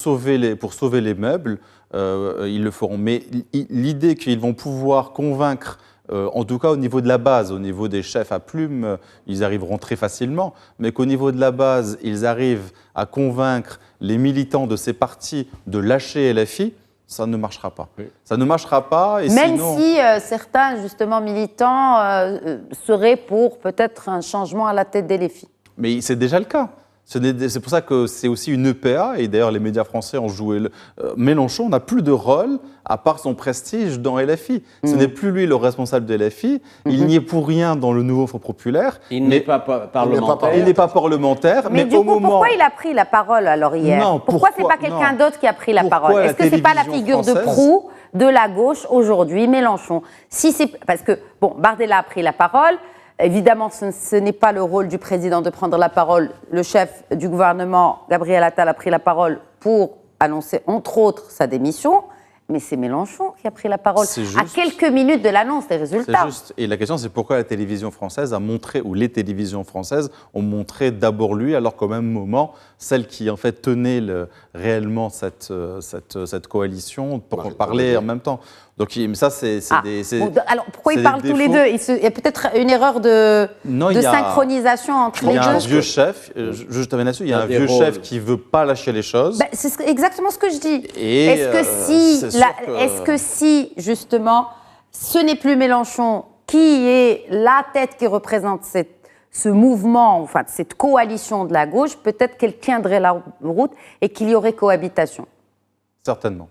Pour sauver les meubles, ils le feront. Mais l'idée qu'ils vont pouvoir convaincre, en tout cas au niveau de la base, au niveau des chefs à plumes, ils arriveront très facilement, mais qu'au niveau de la base, ils arrivent à convaincre les militants de ces partis de lâcher LFI, ça ne marchera pas. Oui. Ça ne marchera pas. Et même sinon... si certains, justement, militants seraient pour peut-être un changement à la tête des LFI. Mais c'est déjà le cas. C'est pour ça que c'est aussi une EPA, et d'ailleurs les médias français ont joué. Mélenchon n'a plus de rôle, à part son prestige dans LFI. Ce n'est plus lui le responsable de LFI, il n'y est pour rien dans le nouveau Front populaire. Il n'est pas parlementaire. Il n'est pas parlementaire. Mais du coup, pourquoi il a pris la parole alors hier? Non, pourquoi c'est pas quelqu'un d'autre qui a pris la parole? Est-ce que c'est pas la figure de proue de la gauche aujourd'hui, Mélenchon? Si c'est parce que, bon, Bardella a pris la parole. Évidemment, ce n'est pas le rôle du président de prendre la parole. Le chef du gouvernement, Gabriel Attal, a pris la parole pour annoncer, entre autres, sa démission. Mais c'est Mélenchon qui a pris la parole à quelques minutes de l'annonce des résultats. C'est juste. Et la question, c'est pourquoi la télévision française a montré, ou les télévisions françaises ont montré d'abord lui, alors qu'au même moment, celle qui en fait tenait réellement cette coalition pour parler en même temps. Donc ça, c'est alors pourquoi ils parlent tous les deux? Il y a peut-être une erreur de synchronisation entre les deux. Il y a un vieux chef, je t'amène là-dessus, il y a un vieux chef qui ne veut pas lâcher les choses. C'est exactement ce que je dis. Est-ce que si, justement, ce n'est plus Mélenchon qui est la tête qui représente ce mouvement, enfin cette coalition de la gauche, peut-être qu'elle tiendrait la route et qu'il y aurait cohabitation? Certainement.